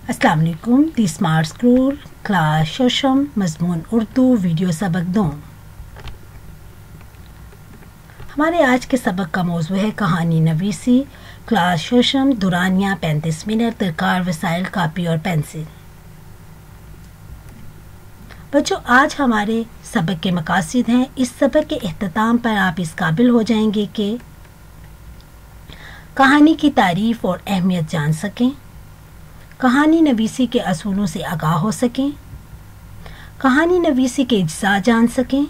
अस्सलाम वालेकुम। The smart school class शशम मज़मून उर्दू वीडियो सबक 2। हमारे आज के सबक का मौजू है कहानी नवीसी। Class शशम दुरानिया 35 minute. दरकार वसाइल कापी और पेंसिल। बच्चों, आज हमारे सबक के मकासद हैं। इस सबक के इख्तिताम पर आप इस काबिल हो जाएंगे कि कहानी की तारीफ़ और अहमियत जान सकें, कहानी नवीसी के असूलों से आगाह हो सकें, कहानी नवीसी के इज्जा जान सकें,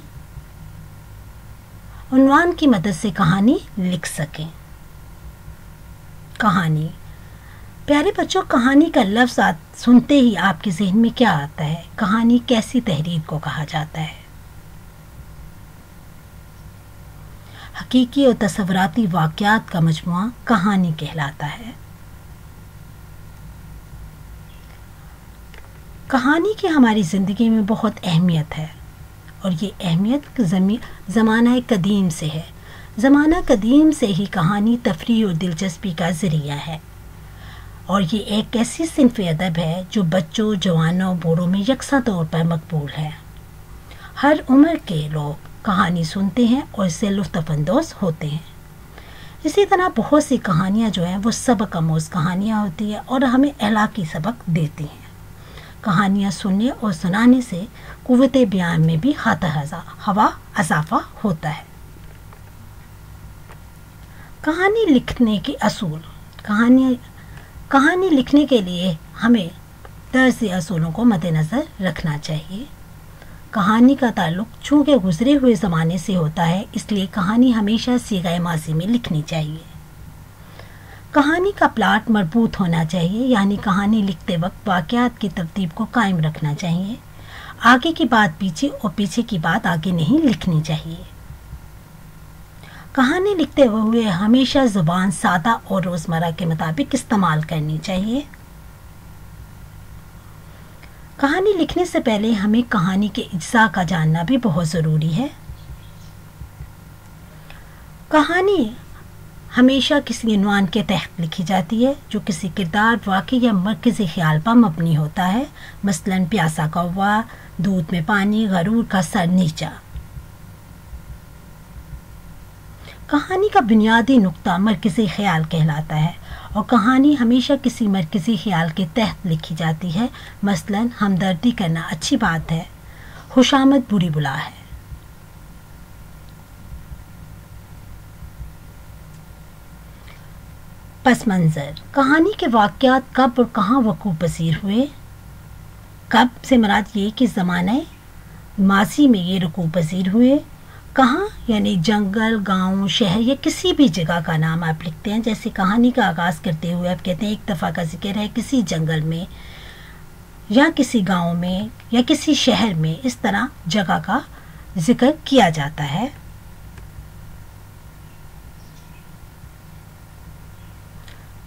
उन्वान की मदद से कहानी लिख सकें। कहानी। प्यारे बच्चों, कहानी का लफ्ज़ सुनते ही आपके जहन में क्या आता है? कहानी कैसी तहरीर को कहा जाता है? हकीकी और तस्वराती वाक़यात का मजमुआ कहानी कहलाता है। कहानी की हमारी ज़िंदगी में बहुत अहमियत है और ये अहमियत ज़माना कदीम से है। ज़माना कदीम से ही कहानी तफरीह और दिलचस्पी का ज़रिया है और ये एक ऐसी सिन्फ़ अदब है जो बच्चों, जवानों, बूढ़ों में यकसा तौर पर मकबूल है। हर उम्र के लोग कहानी सुनते हैं और इससे लुत्फ़अंदोज़ होते हैं। इसी तरह बहुत सी कहानियाँ जो हैं वो सबक आमूज़ कहानियाँ होती हैं और हमें अखलाकी सबक देती हैं। कहानियाँ सुनने और सुनाने से कुव्वत बयान में भी हवा इजाफा होता है। कहानी लिखने के असूल। कहानी लिखने के लिए हमें दर्ज असूलों को मद्देनज़र रखना चाहिए। कहानी का ताल्लुक चूँकि गुजरे हुए ज़माने से होता है, इसलिए कहानी हमेशा सीग़ाए माज़ी में लिखनी चाहिए। कहानी का प्लाट मरबूत होना चाहिए, यानी कहानी लिखते वक्त वाक़यात की तरतीब को कायम रखना चाहिए। आगे की बात पीछे और पीछे की बात आगे नहीं लिखनी चाहिए। कहानी लिखते हुए हमेशा ज़ुबान सादा और रोज़मर्रा के मुताबिक इस्तेमाल करनी चाहिए। कहानी लिखने से पहले हमें कहानी के इज्जा का जानना भी बहुत ज़रूरी है। कहानी हमेशा किसी उन्वान के तहत लिखी जाती है जो किसी किरदार, वाक़या या मरकज़ी ख़्याल पर मबनी होता है। मसलन प्यासा कौवा, दूध में पानी, गरूर का सर नीचा। कहानी का बुनियादी नुक्ता मरकज़ी ख़्याल कहलाता है और कहानी हमेशा किसी मरकज़ी ख़्याल के तहत लिखी जाती है। मसलन हमदर्दी करना अच्छी बात है, खुशामद बुरी बुला है। पस मंज़र। कहानी के वाक़यात कब और कहाँ वक़ूअ पज़ीर हुए। कब से मुराद ये कि ज़माने माज़ी में ये वक़ूअ पज़ीर हुए। कहाँ यानी जंगल, गांव, शहर या किसी भी जगह का नाम आप लिखते हैं। जैसे कहानी का आगाज़ करते हुए आप कहते हैं एक दफ़ा का जिक्र है किसी जंगल में या किसी गांव में या किसी शहर में। इस तरह जगह का जिक्र किया जाता है।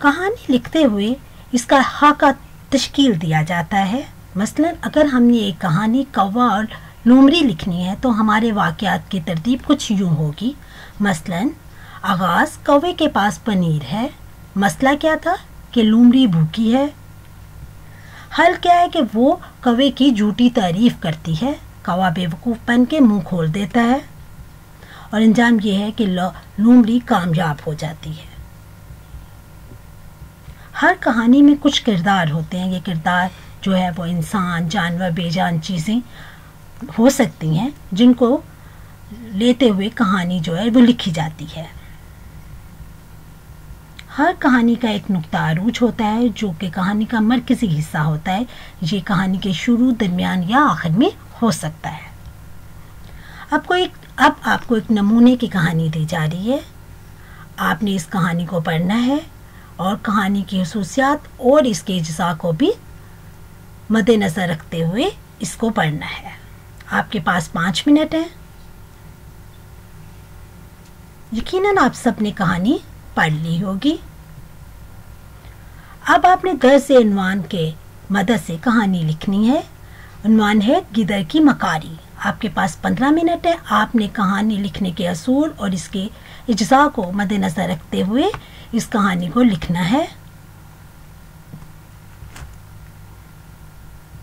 कहानी लिखते हुए इसका खाका तश्कील दिया जाता है। मसलन अगर हमने एक कहानी कौवा और लोमड़ी लिखनी है तो हमारे वाक़यात की तरतीब कुछ यूँ होगी। मसलन आगाज़ कौवे के पास पनीर है। मसला क्या था कि लोमड़ी भूखी है। हल क्या है कि वो कौवे की झूठी तारीफ़ करती है। कौवा बेवकूफ़ बन के मुँह खोल देता है और अंजाम ये है कि लोमड़ी कामयाब हो जाती है। हर कहानी में कुछ किरदार होते हैं। ये किरदार जो है वो इंसान, जानवर, बेजान चीज़ें हो सकती हैं जिनको लेते हुए कहानी जो है वो लिखी जाती है। हर कहानी का एक नुक्ता अरूज होता है जो कि कहानी का मरकज़ी हिस्सा होता है। ये कहानी के शुरू, दरमियान या आखिर में हो सकता है। अब आपको एक नमूने की कहानी दी जा रही है। आपने इस कहानी को पढ़ना है और कहानी की खुसूसियात और इसके इज्जा को भी मद्देनज़र रखते हुए इसको पढ़ना है। आपके पास 5 मिनट हैं। यकीनन आप सबने कहानी पढ़ ली होगी। अब आपने दर्ज उन्वान के मदद से कहानी लिखनी है। उन्वान है गिदर की मकारी। आपके पास 15 मिनट है। आपने कहानी लिखने के असूल और इसके इज्जा को मद्देनज़र रखते हुए इस कहानी को लिखना है।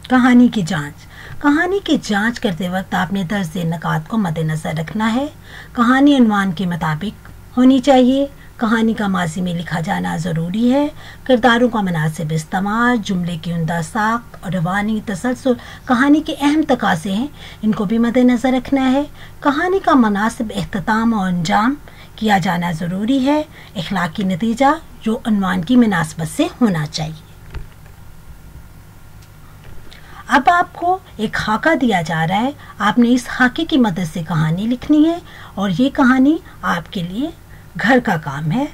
कहानी की जांच। कहानी की जांच करते वक्त आपने दर्ज नकात को मद्देनज़र रखना है। कहानी उन्वान के मुताबिक होनी चाहिए। कहानी का माजी में लिखा जाना ज़रूरी है। किरदारों का मुनासिब इस्तेमाल, जुमले की उम्दा साख्त और रवानी तसलसल कहानी के अहम तकाज़े हैं, इनको भी मद्देनज़र रखना है। कहानी का मुनासिब इख्तिताम और अंजाम किया जाना ज़रूरी है। इखलाकी नतीजा जो उन्वान की मुनासबत से होना चाहिए। अब आपको एक खाका दिया जा रहा है। आपने इस खाके की मदद से कहानी लिखनी है और ये कहानी आपके लिए घर का काम है।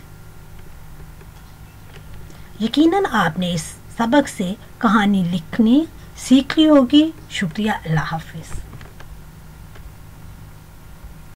यकीनन आपने इस सबक से कहानी लिखनी सीख ली होगी। शुक्रिया। अल्लाह हाफिज़।